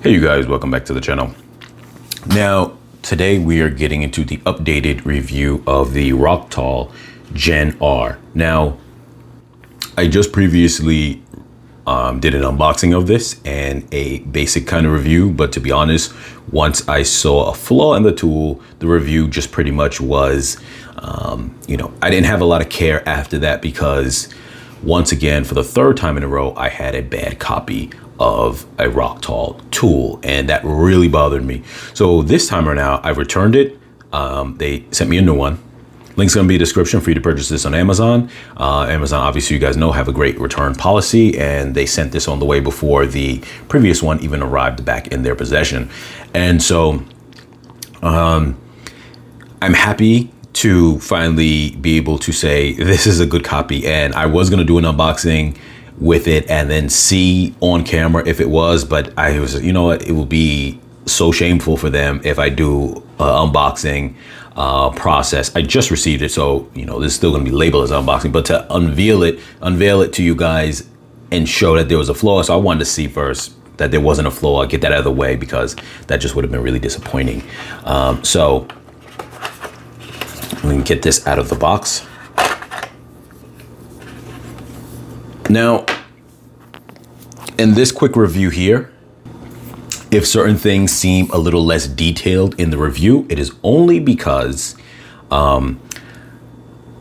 Hey you guys, welcome back to the channel. Now, today we are getting into the updated review of the Rocktol Gen R. Now, I just previously did an unboxing of this and a basic kind of review, but to be honest, once I saw a flaw in the tool, the review just pretty much was, I didn't have a lot of care after that because once again, for the third time in a row, I had a bad copy of a Rocktol tool, and that really bothered me. So this time around, I returned it. They sent me a new one. Link's gonna be in the description for you to purchase this on Amazon. Amazon, obviously, you guys know, have a great return policy, and they sent this on the way before the previous one even arrived back in their possession. And so I'm happy to finally be able to say this is a good copy, and I was gonna do an unboxing with it and then see on camera if it was, but I was, you know what, it will be so shameful for them if I do unboxing process. I just received it, so this is still going to be labeled as unboxing, but to unveil it to you guys and show that there was a flaw. So I wanted to see first that there wasn't a flaw, get that out of the way, because that just would have been really disappointing. So we can get this out of the box. Now, in this quick review here, if certain things seem a little less detailed in the review, it is only because I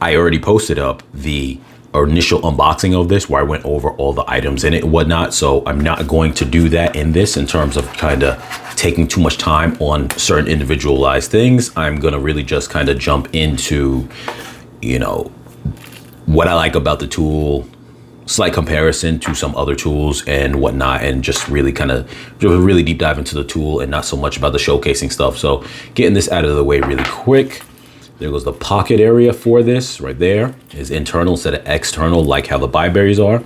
already posted up the initial unboxing of this where I went over all the items in it and whatnot. So I'm not going to do that in this in terms of kind of taking too much time on certain individualized things. I'm going to really just kind of jump into, what I like about the tool, slight comparison to some other tools and whatnot, and just really kind of do a really deep dive into the tool and not so much about the showcasing stuff. So getting this out of the way really quick. There goes the pocket area for this right there. Is internal instead of external, like how the BIBURYs are.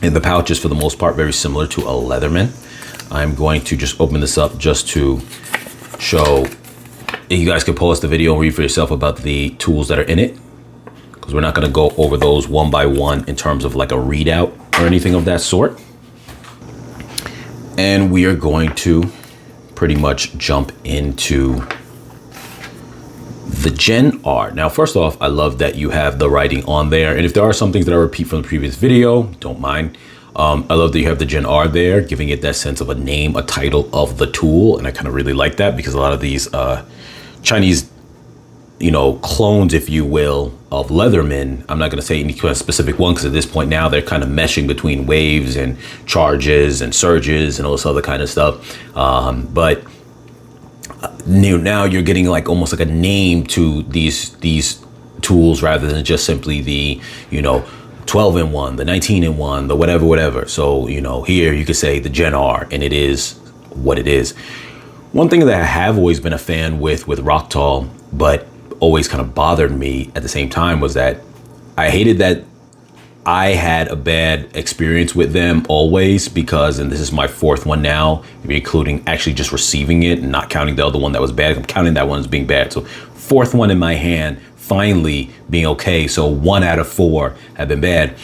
And the pouch is for the most part very similar to a Leatherman. I'm going to just open this up just to show. You guys can pause the video and read for yourself about the tools that are in it, because we're not going to go over those one by one in terms of like a readout or anything of that sort. And we are going to pretty much jump into the Gen R. Now, first off, I love that you have the writing on there. And if there are some things that I repeat from the previous video, don't mind. I love that you have the Gen R there, giving it that sense of a name, a title of the tool. And I kind of really like that, because a lot of these Chinese clones, if you will, of Leatherman, I'm not going to say any kind of specific one, because at this point now they're kind of meshing between waves and charges and surges and all this other kind of stuff. But now you're getting like almost like a name to these tools rather than just simply the 12-in-1, the 19-in-1, the whatever. So here you could say the Gen R, and it is what it is. One thing that I have always been a fan with Rocktol, but always kind of bothered me at the same time, was that I hated that I had a bad experience with them always, because, and this is my fourth one now, including actually just receiving it and not counting the other one that was bad. I'm counting that one as being bad. So fourth one in my hand, finally being okay. So 1 out of 4 have been bad.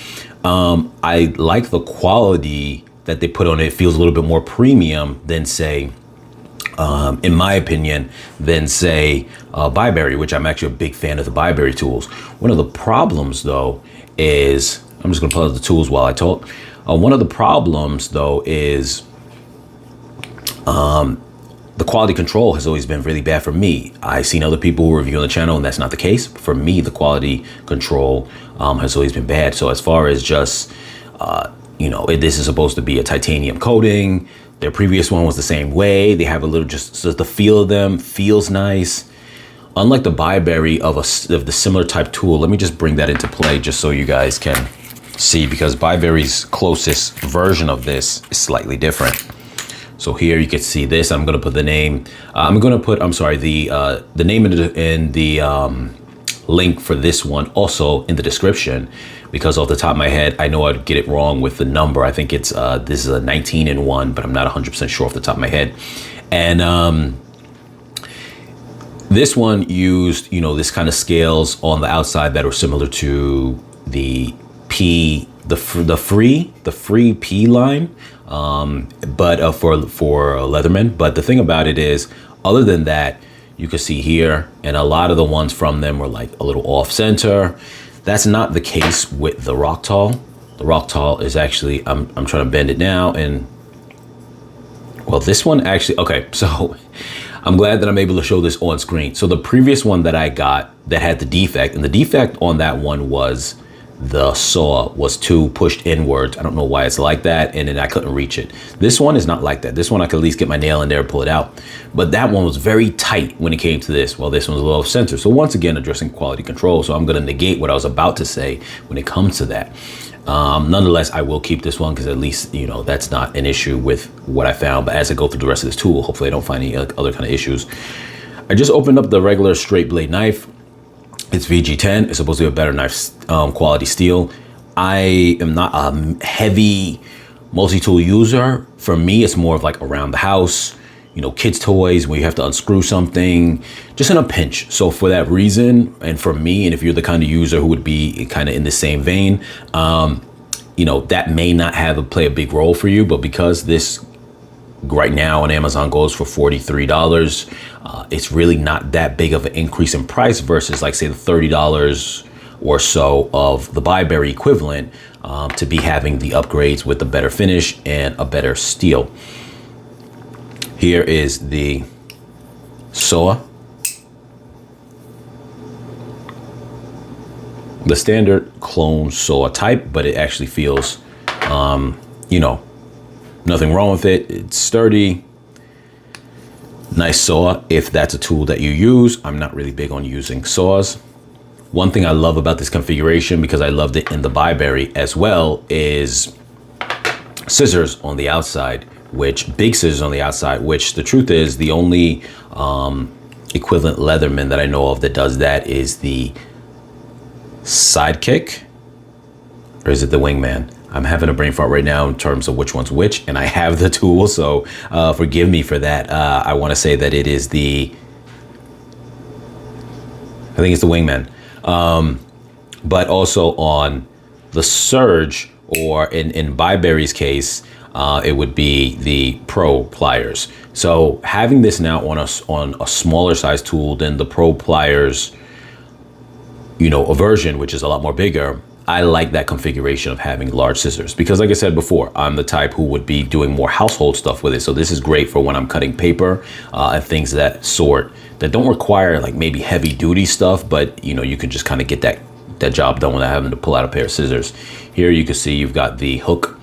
I like the quality that they put on it. It feels a little bit more premium than, say, in my opinion, than say BIBURY, which I'm actually a big fan of the BIBURY tools. One of the problems though is, I'm just gonna pull out the tools while I talk. One of the problems though is the quality control has always been really bad for me. I've seen other people review on the channel and that's not the case. For me, the quality control has always been bad. So as far as just, this is supposed to be a titanium coating. Their previous one was the same way. They have a little, just so the feel of them feels nice. Unlike the BIBURY of the similar type tool, let me just bring that into play just so you guys can see, because BIBURY's closest version of this is slightly different. So here you can see this. I'm going to put the name. The name in the link for this one also in the description, because off the top of my head, I know I'd get it wrong with the number. I think it's this is a 19-in-1, but I'm not 100% sure off the top of my head. And this one used, this kind of scales on the outside that are similar to the free P line but for Leatherman. But the thing about it is, other than that, you can see here, and a lot of the ones from them were like a little off center. That's not the case with the Rocktol. The Rocktol is actually, I'm trying to bend it now, and well, this one actually, okay, so I'm glad that I'm able to show this on screen. So the previous one that I got that had the defect, and the defect on that one was the saw was too pushed inwards. I don't know why it's like that, and then I couldn't reach it. This one is not like that. This one I could at least get my nail in there and pull it out. But that one was very tight when it came to this. Well, this one's a little off center. So once again, addressing quality control. So I'm gonna negate what I was about to say when it comes to that. Nonetheless, I will keep this one because at least, you know, that's not an issue with what I found. But as I go through the rest of this tool, hopefully I don't find any other kind of issues. I just opened up the regular straight blade knife. It's VG10. It's supposed to be a better knife quality steel. I am not a heavy multi-tool user. For me, it's more of like around the house, you know, kids' toys where you have to unscrew something, just in a pinch. So for that reason, and for me, and if you're the kind of user who would be kind of in the same vein, you know, that may not play a big role for you. But because this right now on Amazon goes for $43, it's really not that big of an increase in price versus like say the $30 or so of the BIBURY equivalent, to be having the upgrades with a better finish and a better steel. Here is the saw. The standard clone saw type, but it actually feels, you know, nothing wrong with it. It's sturdy. Nice saw if that's a tool that you use. I'm not really big on using saws. One thing I love about this configuration, because I loved it in the BIBURY as well, is scissors on the outside, big scissors on the outside, which the truth is the only equivalent Leatherman that I know of that does that is the Sidekick, or is it the Wingman? I'm having a brain fart right now in terms of which one's which, and I have the tool, so forgive me for that. I want to say that it is I think it's the Wingman. But also on the Surge, or in BIBURY's case, it would be the Pro Pliers. So having this now on a smaller size tool than the Pro Pliers, you know, a version which is a lot more bigger, I like that configuration of having large scissors, because like I said before, I'm the type who would be doing more household stuff with it. So this is great for when I'm cutting paper and things of that sort that don't require like maybe heavy duty stuff, but you know, you can just kind of get that job done without having to pull out a pair of scissors. Here you can see you've got the hook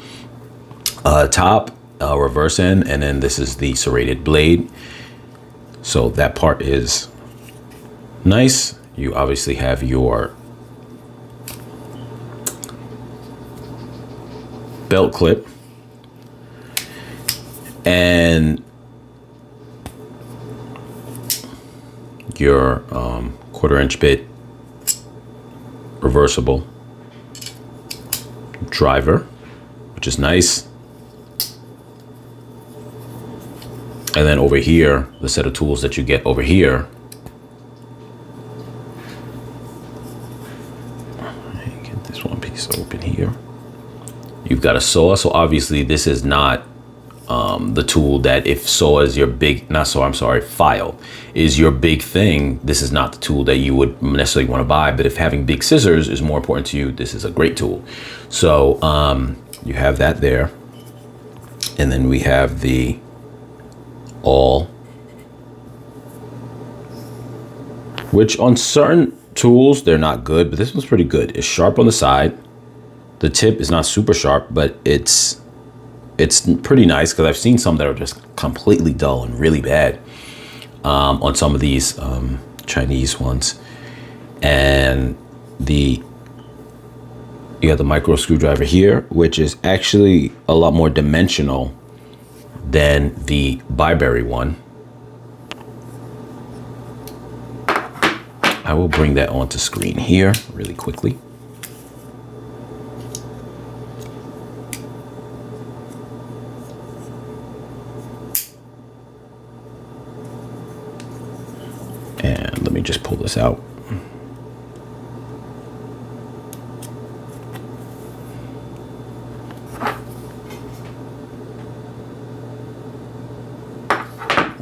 top, reverse end, and then this is the serrated blade. So that part is nice. You obviously have your belt clip and your 1/4 inch bit reversible driver, which is nice. And then over here, the set of tools that you get over here. Get this one piece open here. You've got a saw. So obviously this is not the tool that, if saw is your big, not saw, I'm sorry, file is your big thing, this is not the tool that you would necessarily want to buy. But if having big scissors is more important to you, this is a great tool. So you have that there. And then we have the awl, which on certain tools, they're not good, but this one's pretty good. It's sharp on the side. The tip is not super sharp, but it's pretty nice, because I've seen some that are just completely dull and really bad on some of these Chinese ones. And you got the micro screwdriver here, which is actually a lot more dimensional than the BIBURY one. I will bring that onto screen here really quickly. And let me just pull this out.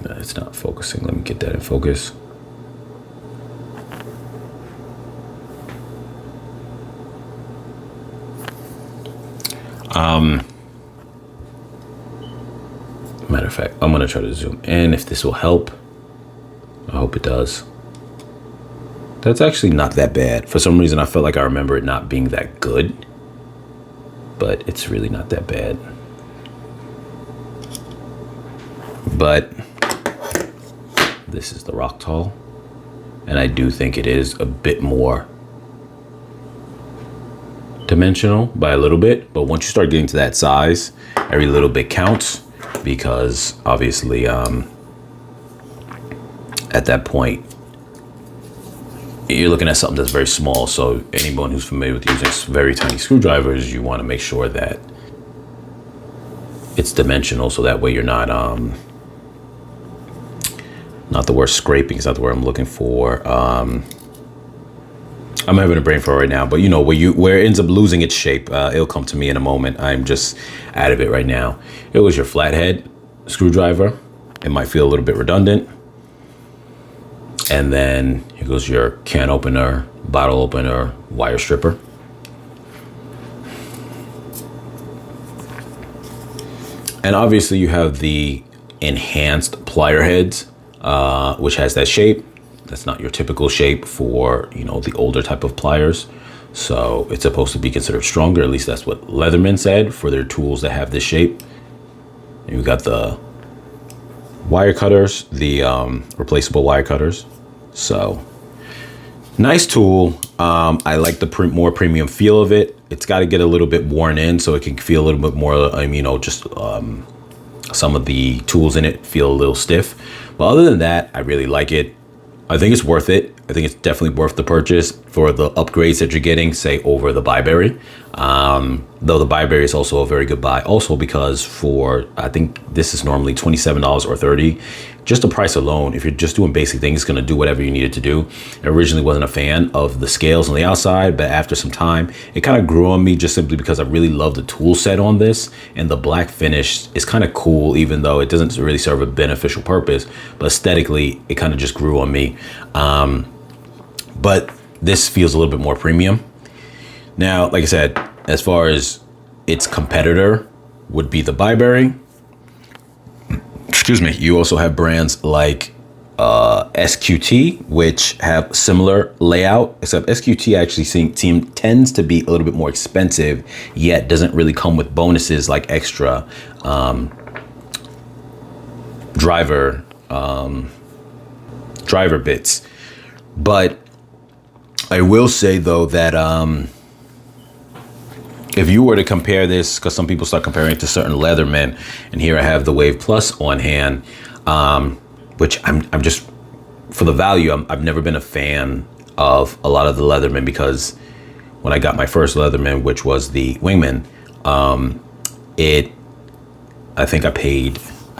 It's not focusing. Let me get that in focus. Matter of fact, I'm gonna try to zoom in if this will help. I hope it does. That's actually not that bad. For some reason, I felt like I remember it not being that good, but it's really not that bad. But this is the Rocktol, and I do think it is a bit more dimensional by a little bit, but once you start getting to that size, every little bit counts, because obviously at that point you're looking at something that's very small. So anyone who's familiar with using very tiny screwdrivers, you want to make sure that it's dimensional, so that way you're not the word scraping is not the word I'm looking for. I'm having a brain fart right now, but you know, where it ends up losing its shape, it'll come to me in a moment. I'm just out of it right now. It was your flathead screwdriver. It might feel a little bit redundant. And then here goes your can opener, bottle opener, wire stripper. And obviously you have the enhanced plier heads, which has that shape. That's not your typical shape for, you know, the older type of pliers. So it's supposed to be considered stronger. At least that's what Leatherman said for their tools that have this shape. And you've got the wire cutters, the replaceable wire cutters. So nice tool. I like the more premium feel of it. It's got to get a little bit worn in so it can feel a little bit more, you know, just some of the tools in it feel a little stiff. But other than that, I really like it. I think it's worth it. I think it's definitely worth the purchase for the upgrades that you're getting, say, over the BIBURY. Though the BIBURY is also a very good buy, also because for, I think this is normally $27 or $30. Just the price alone, if you're just doing basic things, it's gonna do whatever you need it to do. I originally wasn't a fan of the scales on the outside, but after some time, it kind of grew on me just simply because I really love the tool set on this, and the black finish is kind of cool, even though it doesn't really serve a beneficial purpose, but aesthetically, it kind of just grew on me. But this feels a little bit more premium. Now, like I said, as far as its competitor would be the BIBURY, excuse me, you also have brands like SQT, which have similar layout, except SQT actually tends to be a little bit more expensive, yet doesn't really come with bonuses like extra driver bits. But I will say though that if you were to compare this, because some people start comparing it to certain Leathermen, and here I have the Wave Plus on hand, which I'm just, for the value, I've never been a fan of a lot of the Leathermen, because when I got my first Leatherman, which was the Wingman, I think I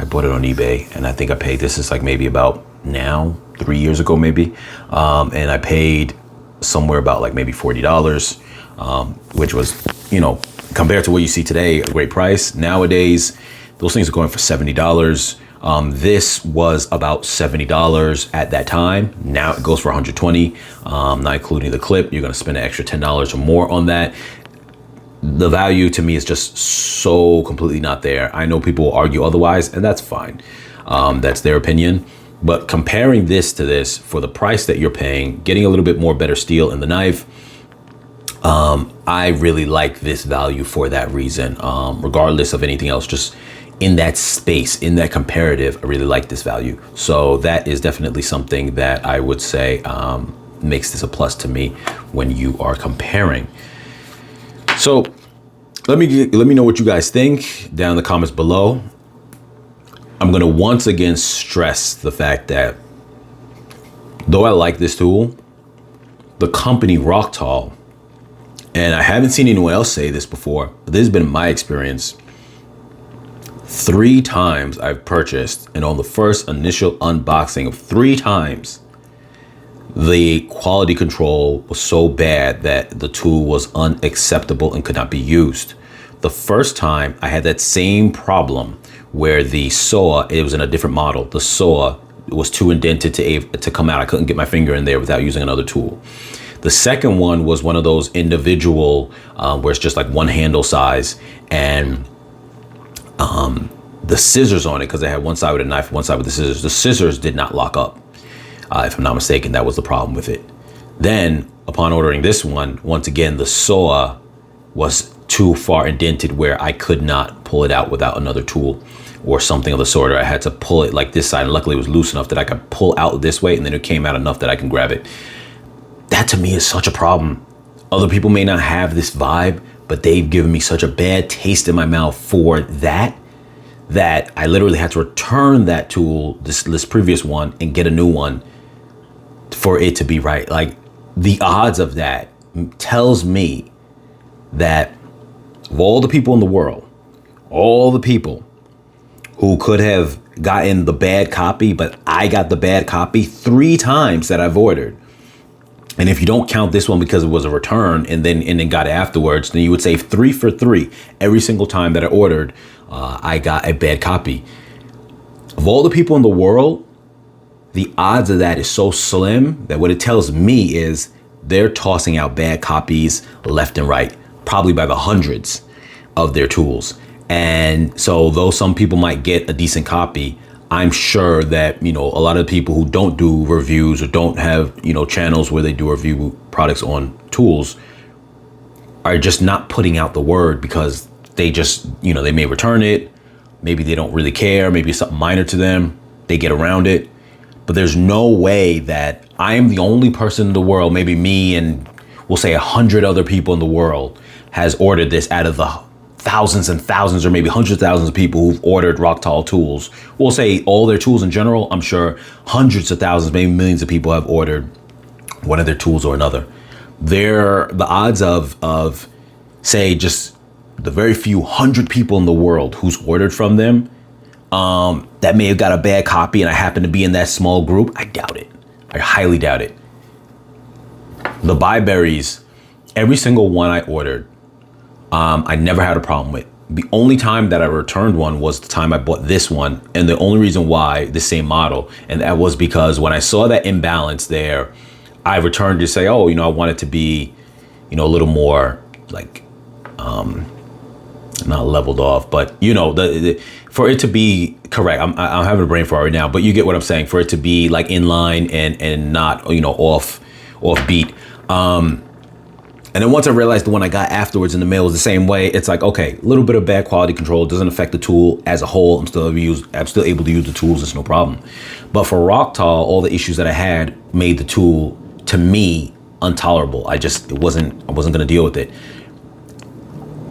bought it on eBay, and I think I paid, this is like maybe about now, 3 years ago maybe, and I paid somewhere about like maybe $40, which was, you know, compared to what you see today, a great price. Nowadays, those things are going for $70. This was about $70 at that time. Now it goes for $120, not including the clip. You're gonna spend an extra $10 or more on that. The value to me is just so completely not there. I know people will argue otherwise, and that's fine. That's their opinion. But comparing this to this, for the price that you're paying, getting a little bit more better steel in the knife, I really like this value for that reason. Regardless of anything else, just in that space, in that comparative, I really like this value. So that is definitely something that I would say makes this a plus to me when you are comparing. So let me know what you guys think down in the comments below. I'm gonna once again stress the fact that though I like this tool, the company Rocktol, and I haven't seen anyone else say this before, but this has been my experience. 3 times I've purchased, and on the first initial unboxing of 3 times, the quality control was so bad that the tool was unacceptable and could not be used. The first time I had that same problem where the saw, it was in a different model. The saw was too indented to come out. I couldn't get my finger in there without using another tool. The second one was one of those individual where it's just like one handle size, and the scissors on it, because they had one side with a knife, one side with the scissors did not lock up. If I'm not mistaken, that was the problem with it. Then upon ordering this one, once again, the saw was too far indented where I could not pull it out without another tool or something of the sort. Or I had to pull it like this side, and luckily it was loose enough that I could pull out this way, and then it came out enough that I can grab it. That to me is such a problem. Other people may not have this vibe, but they've given me such a bad taste in my mouth for that I literally had to return that tool, this previous one, and get a new one for it to be right. Like, the odds of that tells me that of all the people in the world, all the people who could have gotten the bad copy, but I got the bad copy 3 times that I've ordered. And if you don't count this one because it was a return and then got it afterwards, then you would say 3 for 3 every single time that I ordered. I got a bad copy. Of all the people in the world, the odds of that is so slim that what it tells me is they're tossing out bad copies left and right, probably by the hundreds of their tools. And so though some people might get a decent copy, I'm sure that, you know, a lot of people who don't do reviews or don't have, you know, channels where they do review products on tools are just not putting out the word because they just, you know, they may return it. Maybe they don't really care. Maybe it's something minor to them. They get around it. But there's no way that I am the only person in the world, maybe me and we'll say 100 other people in the world has ordered this out of the thousands and thousands or maybe hundreds of thousands of people who've ordered Rocktol tools. We'll say all their tools in general. I'm sure hundreds of thousands, maybe millions of people have ordered one of their tools or another. The odds of say just the very few 100 people in the world who's ordered from them that may have got a bad copy and I happen to be in that small group, I doubt it. I highly doubt it. The BIBURYs, every single one I ordered, I never had a problem with. The only time that I returned one was the time I bought this one, and the only reason why, the same model, and that was because when I saw that imbalance there, I returned to say, oh, you know, I want it to be, you know, a little more like, not leveled off, but you know, for it to be correct. I'm having a brain fart right now, but you get what I'm saying. For it to be like in line and not, you know, off beat. And then once I realized the one I got afterwards in the mail was the same way, it's like, okay, a little bit of bad quality control doesn't affect the tool as a whole. I'm still able to use the tools. It's no problem. But for Rocktol, all the issues that I had made the tool, to me, intolerable. I wasn't going to deal with it.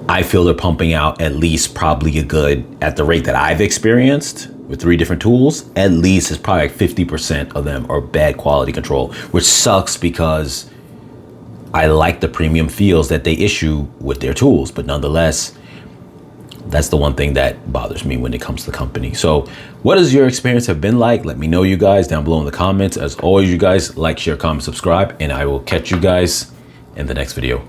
I feel they're pumping out at least probably a good, at the rate that I've experienced with 3 different tools, at least it's probably like 50% of them are bad quality control, which sucks because I like the premium feels that they issue with their tools, but nonetheless, that's the one thing that bothers me when it comes to the company. So what has your experience have been like? Let me know, you guys, down below in the comments. As always, you guys, like, share, comment, subscribe, and I will catch you guys in the next video.